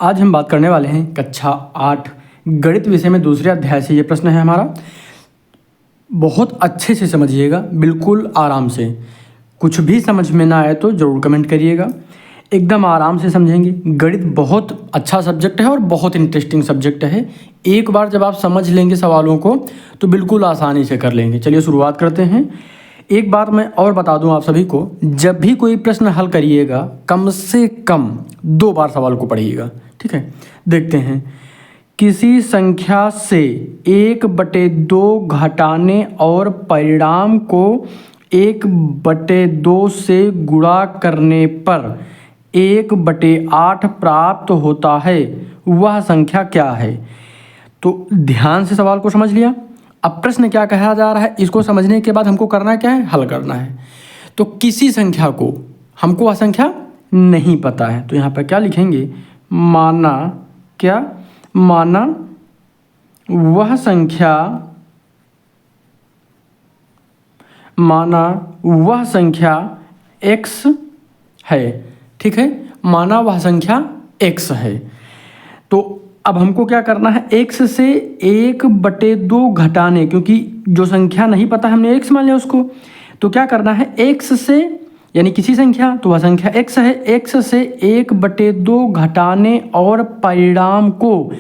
आज हम बात करने वाले हैं कक्षा 8 गणित विषय में दूसरे अध्याय से। ये प्रश्न है हमारा, बहुत अच्छे से समझिएगा, बिल्कुल आराम से। कुछ भी समझ में ना आए तो ज़रूर कमेंट करिएगा, एकदम आराम से समझेंगे। गणित बहुत अच्छा सब्जेक्ट है और बहुत इंटरेस्टिंग सब्जेक्ट है। एक बार जब आप समझ लेंगे सवालों को तो बिल्कुल आसानी से कर लेंगे। चलिए शुरुआत करते हैं। एक बात मैं और बता दूं आप सभी को, जब भी कोई प्रश्न हल करिएगा कम से कम 2 बार सवाल को पढ़िएगा, ठीक है। देखते हैं, किसी संख्या से 1/2 घटाने और परिणाम को 1/2 से गुणा करने पर 1/8 प्राप्त होता है, वह संख्या क्या है। तो ध्यान से सवाल को समझ लिया। अब प्रश्न क्या कहा जा रहा है, इसको समझने के बाद हमको करना क्या है, हल करना है। तो किसी संख्या को, हमको वह संख्या नहीं पता है, तो यहाँ पर क्या लिखेंगे, माना वह संख्या x है, ठीक है। माना वह संख्या x है। तो अब हमको क्या करना है, x से 1/2 घटाने, क्योंकि जो संख्या नहीं पता हमने x मान लिया उसको, तो क्या करना है, x से, यानी किसी संख्या, तो वह संख्या x है, x से 1/2 घटाने और परिणाम को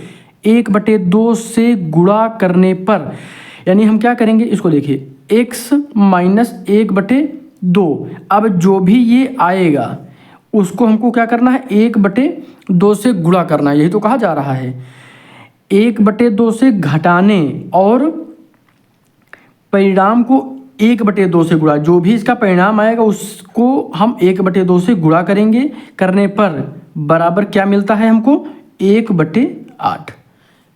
1/2 से गुणा करने पर, यानी हम क्या करेंगे, इसको देखिए, x माइनस 1/2। अब जो भी ये आएगा उसको हमको क्या करना है, 1/2 से गुणा करना है, यही तो कहा जा रहा है। 1/2 से घटाने और परिणाम को 1/2 से गुणा, जो भी इसका परिणाम आएगा उसको हम 1/2 से गुणा करेंगे, करने पर बराबर क्या मिलता है हमको, 1/8।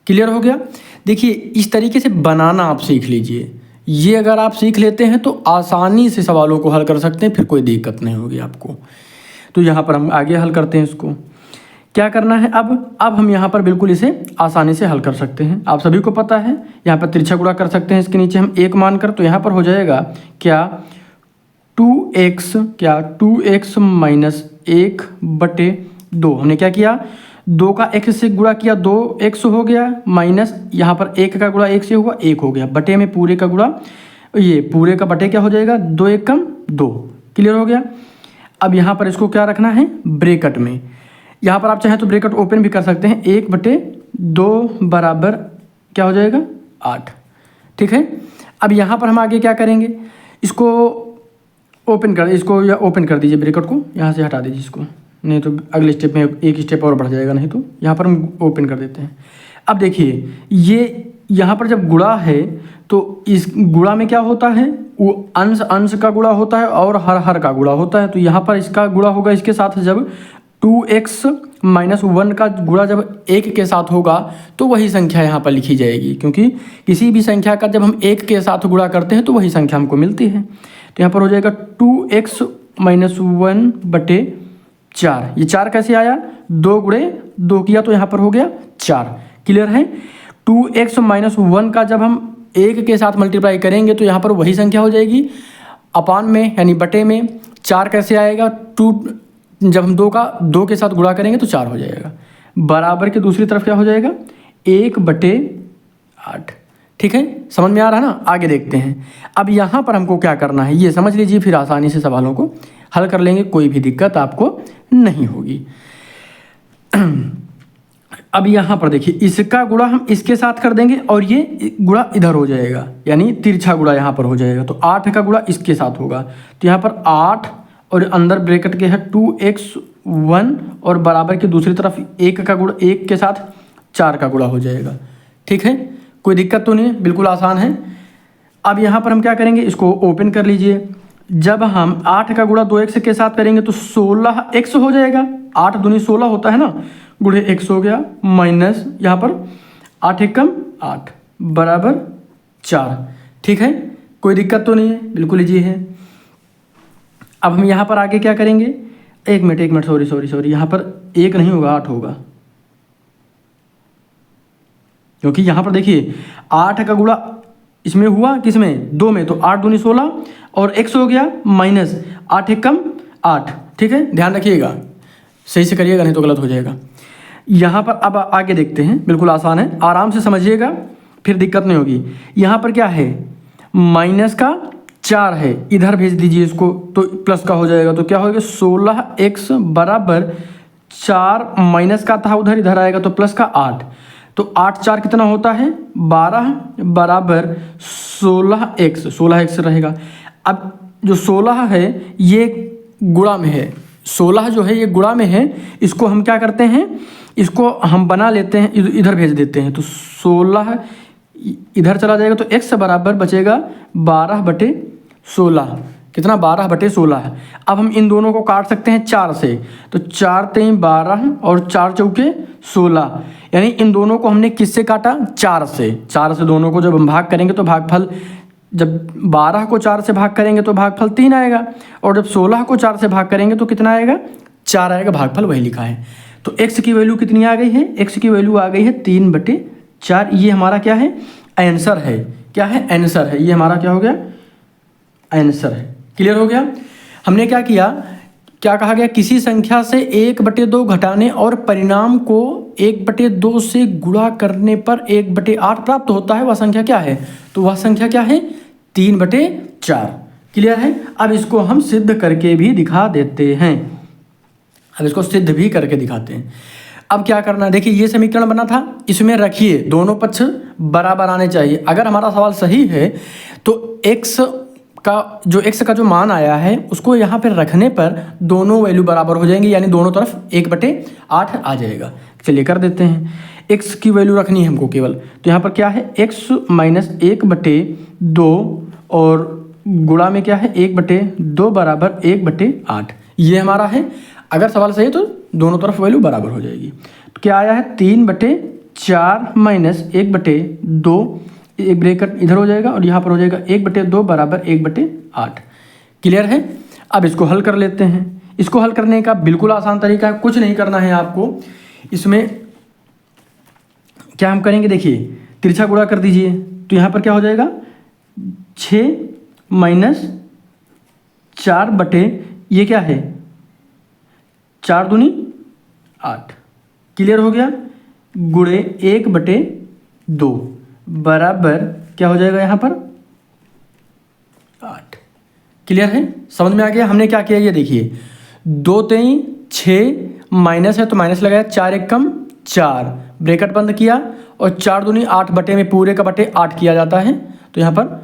क्लियर हो गया। देखिए, इस तरीके से बनाना आप सीख लीजिए। ये अगर आप सीख लेते हैं तो आसानी से सवालों को हल कर सकते हैं, फिर कोई दिक्कत नहीं होगी आपको। तो यहाँ पर हम आगे हल करते हैं। इसको क्या करना है, अब हम यहाँ पर बिल्कुल इसे आसानी से हल कर सकते हैं। आप सभी को पता है, यहाँ पर तिरछा गुणा कर सकते हैं, इसके नीचे हम 1 मानकर, तो यहाँ पर हो जाएगा क्या, 2x माइनस 1/2। हमने क्या किया, 2 का x से गुणा किया, 2x हो गया, माइनस यहाँ पर 1 का गुणा 1 से हुआ, 1 हो गया, बटे में पूरे का गुणा, ये पूरे का बटे क्या हो जाएगा, 2 1 कम 2। क्लियर हो गया। अब यहाँ पर इसको क्या रखना है, ब्रैकेट में। यहाँ पर आप चाहें तो ब्रैकेट ओपन भी कर सकते हैं। 1/2 बराबर क्या हो जाएगा, 8, ठीक है। अब यहाँ पर हम आगे क्या करेंगे, इसको ओपन कर दीजिए, ब्रैकेट को यहाँ से हटा दीजिए इसको, नहीं तो अगले स्टेप में एक स्टेप और बढ़ जाएगा, नहीं तो यहाँ पर हम ओपन कर देते हैं। अब देखिए, ये यहाँ पर जब गुणा है तो इस गुणा में क्या होता है, वो अंश का गुणा होता है और हर का गुणा होता है। तो यहाँ पर इसका गुणा होगा इसके साथ, जब 2x माइनस 1 का गुणा जब 1 के साथ होगा तो वही संख्या यहाँ पर लिखी जाएगी, क्योंकि किसी भी संख्या का जब हम 1 के साथ गुणा करते हैं तो वही संख्या हमको मिलती है। तो यहाँ पर हो जाएगा 2x माइनस 1/4। ये 4 कैसे आया, 2 गुणे 2 किया तो यहाँ पर हो गया 4। क्लियर है। 2x माइनस 1 का जब हम 1 के साथ मल्टीप्लाई करेंगे तो यहाँ पर वही संख्या हो जाएगी, अपान में यानी बटे में 4 कैसे आएगा, 2 जब हम 2 के साथ गुणा करेंगे तो 4 हो जाएगा, बराबर के दूसरी तरफ क्या हो जाएगा, 1/8। ठीक है, समझ में आ रहा है ना। आगे देखते हैं। अब यहाँ पर हमको क्या करना है ये समझ लीजिए, फिर आसानी से सवालों को हल कर लेंगे, कोई भी दिक्कत आपको नहीं होगी। अब यहाँ पर देखिए, इसका गुणा हम इसके साथ कर देंगे और ये गुणा इधर हो जाएगा, यानी तिरछा गुणा यहाँ पर हो जाएगा। तो 8 का गुणा इसके साथ होगा, तो यहाँ पर 8 और अंदर ब्रैकेट के है 2x1 और बराबर की दूसरी तरफ 1 का गुणा 1 के साथ 4 का गुणा हो जाएगा। ठीक है, कोई दिक्कत तो नहीं है, बिल्कुल आसान है। अब यहाँ पर हम क्या करेंगे, इसको ओपन कर लीजिए। जब हम 8 का गुणा 2x के साथ करेंगे तो 16x हो जाएगा, 8 दूनी 16 होता है ना, गुणे x हो गया, माइनस यहाँ पर 8 1 कम 8 बराबर 4। ठीक है, कोई दिक्कत तो नहीं है, बिल्कुल इजी है। अब हम यहाँ पर आगे क्या करेंगे, एक मिनट सॉरी, यहाँ पर 1 नहीं होगा, 8 होगा, क्योंकि यहाँ पर देखिए 8 का गुणा इसमें हुआ, किसमें, 2 में, तो 8 दूनी 16 और x हो गया माइनस 8 1 कम 8। ठीक है, ध्यान रखिएगा, सही से करिएगा नहीं तो गलत हो जाएगा। यहाँ पर अब आगे देखते हैं, बिल्कुल आसान है, आराम से समझिएगा, फिर दिक्कत नहीं होगी। यहाँ पर क्या है, माइनस का 4 है, इधर भेज दीजिए इसको तो प्लस का हो जाएगा। तो क्या होगा, 16x बराबर 4 माइनस का था उधर, इधर आएगा तो प्लस का 8। तो 8 4 कितना होता है, 12 बराबर 16x रहेगा। अब जो 16 है ये गुणा में है, 16 जो है ये गुणा में है, इसको हम क्या करते हैं, इसको हम बना लेते हैं, इधर भेज देते हैं। तो 16 इधर चला जाएगा तो x बराबर बचेगा 12/16, कितना, 12/16। अब हम इन दोनों को काट सकते हैं 4 से, तो 4 3 12 और 4 चौके 16, यानी इन दोनों को हमने किससे काटा, 4 से। 4 से दोनों को जब हम भाग करेंगे तो भागफल, जब 12 को 4 से भाग करेंगे तो भागफल 3 आएगा, और जब 16 को 4 से भाग करेंगे तो कितना आएगा, 4 आएगा, भागफल वही लिखा है। तो x की वैल्यू कितनी आ गई है, x की वैल्यू आ गई है 3/4। ये हमारा क्या है, आंसर है। क्या है, आंसर है। ये हमारा क्या हो गया, आंसर है। क्लियर हो गया। हमने क्या किया, क्या कहा गया, किसी संख्या से 1/2 घटाने और परिणाम को 1/2 से गुणा करने पर 1/8 प्राप्त होता है, वह संख्या क्या है, तो वह संख्या क्या है, 3/4। क्लियर है। अब इसको हम सिद्ध करके भी दिखा देते हैं, अब इसको सिद्ध भी करके दिखाते हैं। अब क्या करना है, देखिए ये समीकरण बना था, इसमें रखिए दोनों पक्ष बराबर आने चाहिए। अगर हमारा सवाल सही है तो x का जो मान आया है उसको यहाँ पर रखने पर दोनों वैल्यू बराबर हो जाएंगी, यानी दोनों तरफ 1/8 आ जाएगा। चलिए कर देते हैं, x की वैल्यू रखनी है हमको केवल, तो यहाँ पर क्या है, x माइनस 1/2 और गुणा में क्या है, 1/2 बराबर 1/8, ये हमारा है। अगर सवाल सही है तो दोनों तरफ वैल्यू बराबर हो जाएगी। तो क्या आया है, 3/4 माइनस 1/2, एक ब्रैकेट इधर हो जाएगा और यहाँ पर हो जाएगा 1/2 बराबर 1/8। क्लियर है। अब इसको हल कर लेते हैं। इसको हल करने का बिल्कुल आसान तरीका है, कुछ नहीं करना है आपको। इसमें क्या हम करेंगे, देखिए तिरछा गुणा कर दीजिए, तो यहाँ पर क्या हो जाएगा, 6 माइनस 4 ये क्या है, 4 दूनी 8। क्लियर हो गया, गुणे 1/2 बराबर क्या हो जाएगा यहाँ पर 8। क्लियर है, समझ में आ गया। हमने क्या किया, ये देखिए 2 3 6 माइनस है तो माइनस लगाया, 4 1 कम 4, ब्रैकेट बंद किया, और 4 दूनी 8 बटे में पूरे का बटे 8 किया जाता है, तो यहाँ पर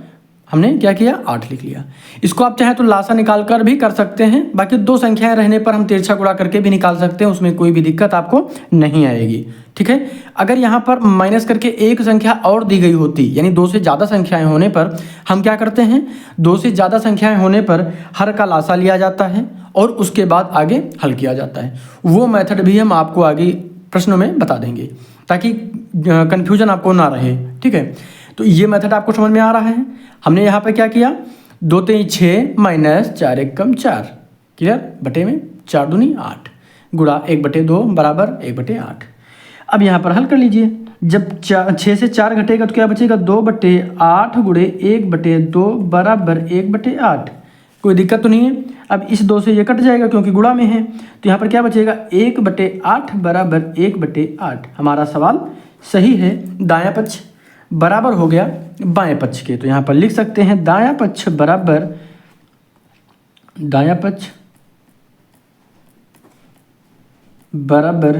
हमने क्या किया, 8 लिख लिया। इसको आप चाहें तो लासा निकाल कर भी कर सकते हैं, बाकी 2 संख्याएं रहने पर हम तिरछा गुणा करके भी निकाल सकते हैं, उसमें कोई भी दिक्कत आपको नहीं आएगी। ठीक है। अगर यहाँ पर माइनस करके एक संख्या और दी गई होती, यानी 2 से ज़्यादा संख्याएं होने पर हम क्या करते हैं, 2 से ज़्यादा संख्याएं होने पर हर का लासा लिया जाता है और उसके बाद आगे हल किया जाता है। वो मेथड भी हम आपको आगे प्रश्नों में बता देंगे ताकि कन्फ्यूजन आपको ना रहे। ठीक है, तो ये मेथड आपको समझ में आ रहा है। हमने यहाँ पर क्या किया, 2 3 6 माइनस 4 1 कम 4, क्लियर, बटे में 4 दूनी 8 गुणा 1/2 बराबर 1/8। अब यहाँ पर हल कर लीजिए, जब 6 से 4 घटेगा तो क्या बचेगा, 2/8 गुणे 1/2 बराबर 1/8। कोई दिक्कत तो नहीं है। अब इस 2 से ये कट जाएगा क्योंकि गुणा में है, तो यहाँ पर क्या बचेगा, 1/8 बराबर 1/8। हमारा सवाल सही है। दायां पक्ष बराबर हो गया बाएं पक्ष के, तो यहाँ पर लिख सकते हैं दायां पक्ष बराबर, दायां पक्ष बराबर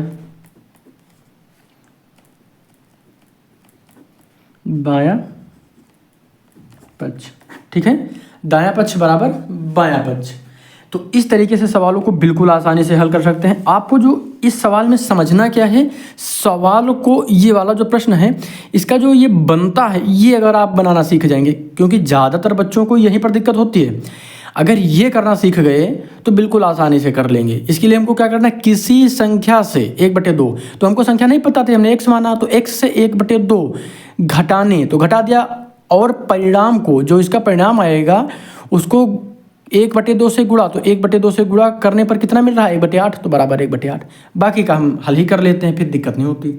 बायां पक्ष। ठीक है, दायां पक्ष बराबर बायां पक्ष। तो इस तरीके से सवालों को बिल्कुल आसानी से हल कर सकते हैं। आपको जो इस सवाल में समझना क्या है, सवाल को, ये वाला जो प्रश्न है इसका जो ये बनता है, ये अगर आप बनाना सीख जाएंगे, क्योंकि ज़्यादातर बच्चों को यहीं पर दिक्कत होती है। अगर ये करना सीख गए तो बिल्कुल आसानी से कर लेंगे। इसके लिए हमको क्या करना है, किसी संख्या से 1/2, तो हमको संख्या नहीं पता थी, हमने x माना, तो x से 1/2 घटाने, तो घटा दिया, और परिणाम को, जो इसका परिणाम आएगा उसको 1/2 से गुणा, तो 1/2 से गुणा करने पर कितना मिल रहा है, 1/8, तो बराबर 1/8। बाकी का हम हल ही कर लेते हैं, फिर दिक्कत नहीं होती।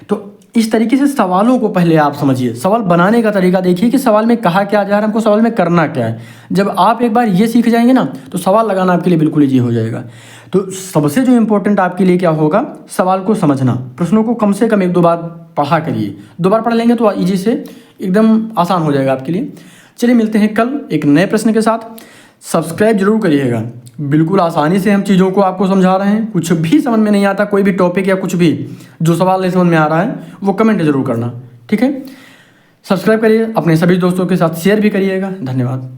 तो इस तरीके से सवालों को पहले आप समझिए, सवाल बनाने का तरीका देखिए कि सवाल में कहा क्या जा रहा है, हमको सवाल में करना क्या है। जब आप एक बार ये सीख जाएंगे ना तो सवाल लगाना आपके लिए बिल्कुल ईजी हो जाएगा। तो सबसे जो इम्पोर्टेंट आपके लिए क्या होगा, सवाल को समझना, प्रश्नों को कम से कम 1-2 बार पढ़ा करिए। 2 बार पढ़ लेंगे तो ईजी से एकदम आसान हो जाएगा आपके लिए। चलिए मिलते हैं कल एक नए प्रश्न के साथ। सब्सक्राइब जरूर करिएगा, बिल्कुल आसानी से हम चीज़ों को आपको समझा रहे हैं। कुछ भी समझ में नहीं आता, कोई भी टॉपिक या कुछ भी जो सवाल नहीं समझ में आ रहा है वो कमेंट जरूर करना, ठीक है। सब्सक्राइब करिए, अपने सभी दोस्तों के साथ शेयर भी करिएगा। धन्यवाद।